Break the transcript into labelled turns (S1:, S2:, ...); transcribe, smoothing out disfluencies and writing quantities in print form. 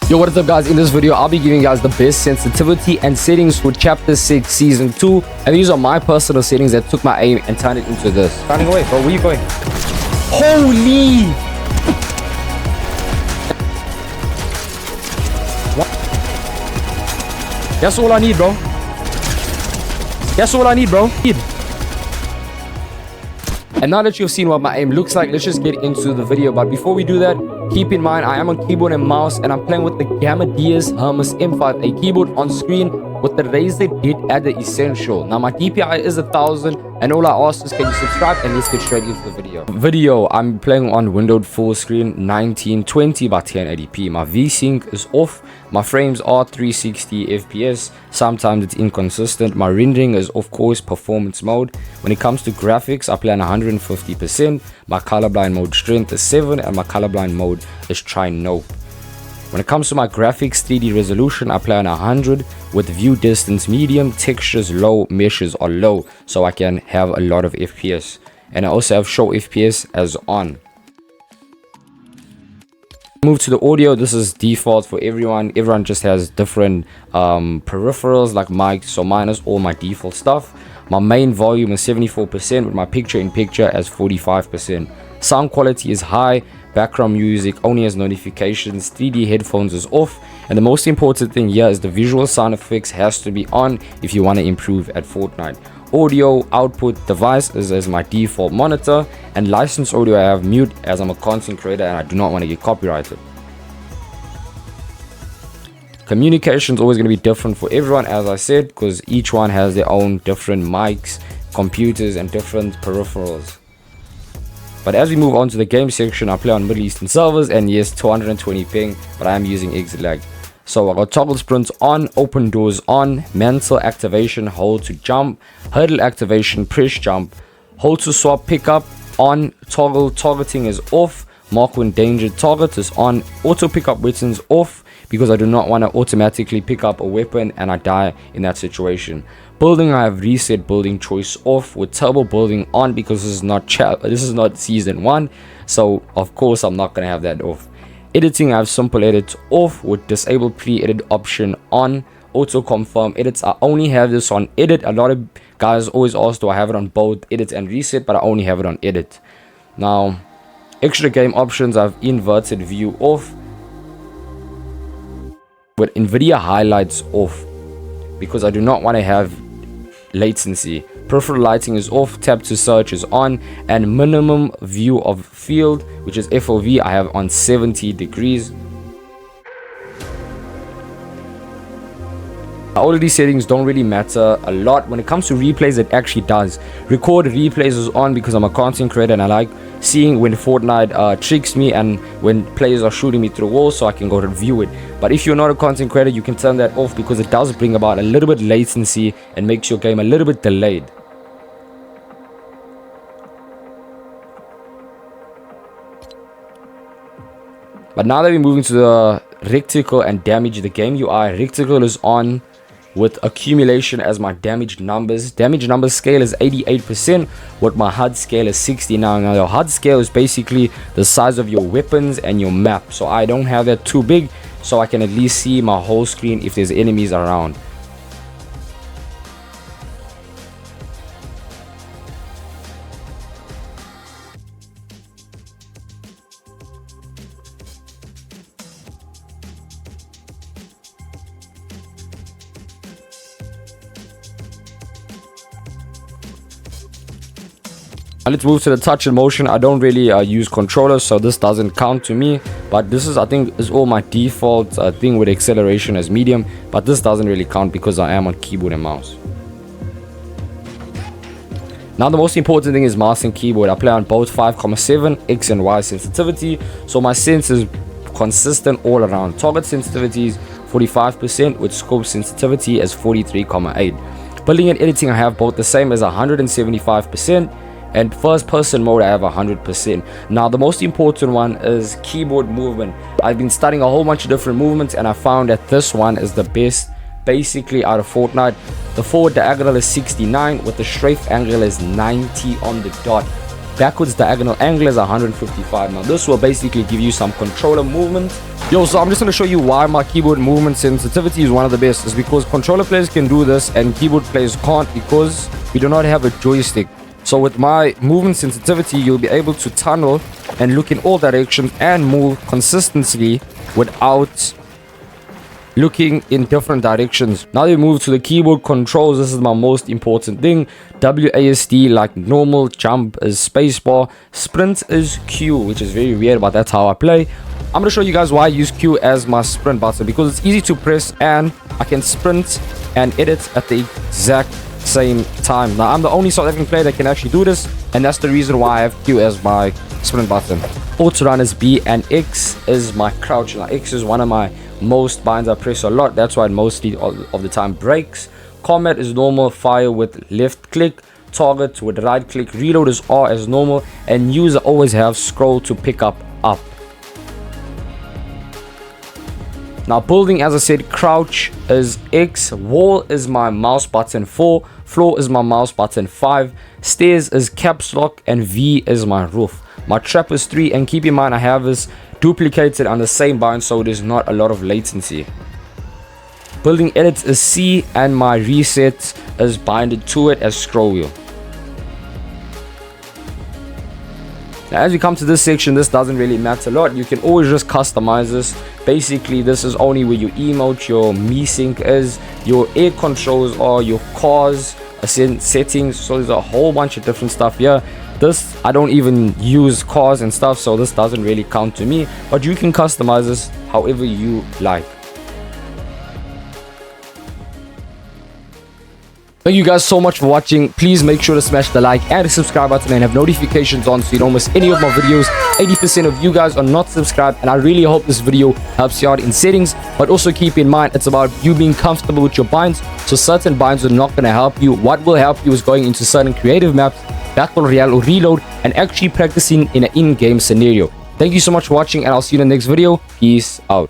S1: Yo, what is up guys? In this video I'll be giving you guys the best sensitivity and settings for chapter 6 season 2, and these are my personal settings that took my aim and turned it into this. Running away, bro. Where you going? Holy! What? That's all I need, bro. That's all I need, bro. And now that you've seen what my aim looks like, let's just get into the video. But before we do that, keep in mind I am on keyboard and mouse, and I'm playing with the Gamma DS Hermes M5, a keyboard on screen with the Razer Dead Adder Essential. Now my DPI is 1000, and all I ask is can you subscribe, and let's get straight into the video. I'm playing on windowed full screen 1920 by 1080p. My VSync is off. My frames are 360 FPS. Sometimes it's inconsistent. My rendering is of course performance mode. When it comes to graphics, I play on 150%. My colorblind mode strength is 7, and my colorblind mode is try no. When it comes to my graphics 3D resolution, I play on 100 with view distance medium, textures low, meshes are low, so I can have a lot of FPS. And I also have show FPS as on. Move to the audio. This is default for everyone just has different peripherals like mics, so mine is all my default stuff. My main volume is 74% with my picture in picture as 45%. Sound quality is high. Background music only has notifications. 3D headphones is off, and the most important thing here is the visual sound effects has to be on if you want to improve at Fortnite. Audio output device is as my default monitor, and licensed audio I have mute as I'm a content creator and I do not want to get copyrighted. Communication is always going to be different for everyone, as I said, because each one has their own different mics, computers, and different peripherals. But as we move on to the game section, I play on Middle Eastern servers, and yes, 220 ping, but I am using exit lag. So I got toggle sprints on, open doors on, mantle activation, hold to jump, hurdle activation, press jump, hold to swap pickup on, toggle targeting is off, mark when endangered target is on, auto pickup weapons off because I do not want to automatically pick up a weapon and I die in that situation. Building, I have reset building choice off with turbo building on because this is not season 1, so of course I'm not going to have that off. Editing, I have simple edit off with disable pre-edit option on. Auto confirm edits, I only have this on edit. A lot of guys always ask do I have it on both edit and reset, but I only have it on edit. Now extra game options, I have inverted view off with NVIDIA highlights off because I do not want to have latency. Peripheral lighting is off, tap to search is on, and minimum view of field, which is FOV, I have on 70 degrees. All of these settings don't really matter a lot. When it comes to replays, it actually does. Record replays is on because I'm a content creator and I like seeing when Fortnite tricks me and when players are shooting me through walls, so I can go review it. But if you're not a content creator, you can turn that off because it does bring about a little bit latency and makes your game a little bit delayed. But now that we're moving to the reticle and damage the game UI, reticle is on with accumulation as my damage numbers. Damage number scale is 88%, with my HUD scale is 69. Now your HUD scale is basically the size of your weapons and your map, so I don't have that too big, so I can at least see my whole screen if there's enemies around. Let's move to the touch and motion. I don't really use controllers, so this doesn't count to me, but this is, I think, is all my default thing with acceleration as medium, but this doesn't really count because I am on keyboard and mouse. Now the most important thing is mouse and keyboard. I play on both 5.7 X and Y sensitivity, so my sense is consistent all around. Target sensitivity is 45% with scope sensitivity as 43.8. Building and editing, I have both the same as 175%. And first person mode I have 100%. Now the most important one is keyboard movement. I've been studying a whole bunch of different movements and I found that this one is the best basically out of Fortnite. The forward diagonal is 69 with the strafe angle is 90 on the dot. backwards diagonal angle is 155. Now this will basically give you some controller movement. Yo, so I'm just going to show you why my keyboard movement sensitivity is one of the best. Is because controller players can do this and keyboard players can't, because we do not have a joystick. So with my movement sensitivity, you'll be able to tunnel and look in all directions and move consistently without looking in different directions. Now we move to the keyboard controls. This is my most important thing. WASD, like normal, jump is spacebar, sprint is Q, which is very weird, but that's how I play. I'm going to show you guys why I use Q as my sprint button, because it's easy to press and I can sprint and edit at the exact same time. Now I'm the only South African player that can actually do this, and that's the reason why I have Q as my sprint button. Auto run is B and X is my crouch. Now X is one of my most buttons I press a lot, that's why it mostly of the time breaks. Combat is normal, fire with left click, target with right click, reload is R as normal, and use I always have scroll to pick up. Now building, as I said, crouch is X, wall is my mouse button 4, floor is my mouse button 5, stairs is caps lock, and V is my roof. My trap is 3, and keep in mind I have this duplicated on the same button, so there's not a lot of latency. Building edit is C, and my reset is binded to it as scroll wheel. Now as we come to this section, this doesn't really matter a lot. You can always just customize this. Basically, this is only where your emote, your me sync is, your air controls are, your cars settings. So there's a whole bunch of different stuff here. This, I don't even use cars and stuff, so this doesn't really count to me, but you can customize this however you like. Thank you guys so much for watching. Please make sure to smash the like and the subscribe button and have notifications on so you don't miss any of my videos. 80% of you guys are not subscribed, and I really hope this video helps you out in settings. But also keep in mind, it's about you being comfortable with your binds. So certain binds are not going to help you. What will help you is going into certain creative maps, battle royale or reload, and actually practicing in an in-game scenario. Thank you so much for watching, and I'll see you in the next video. Peace out.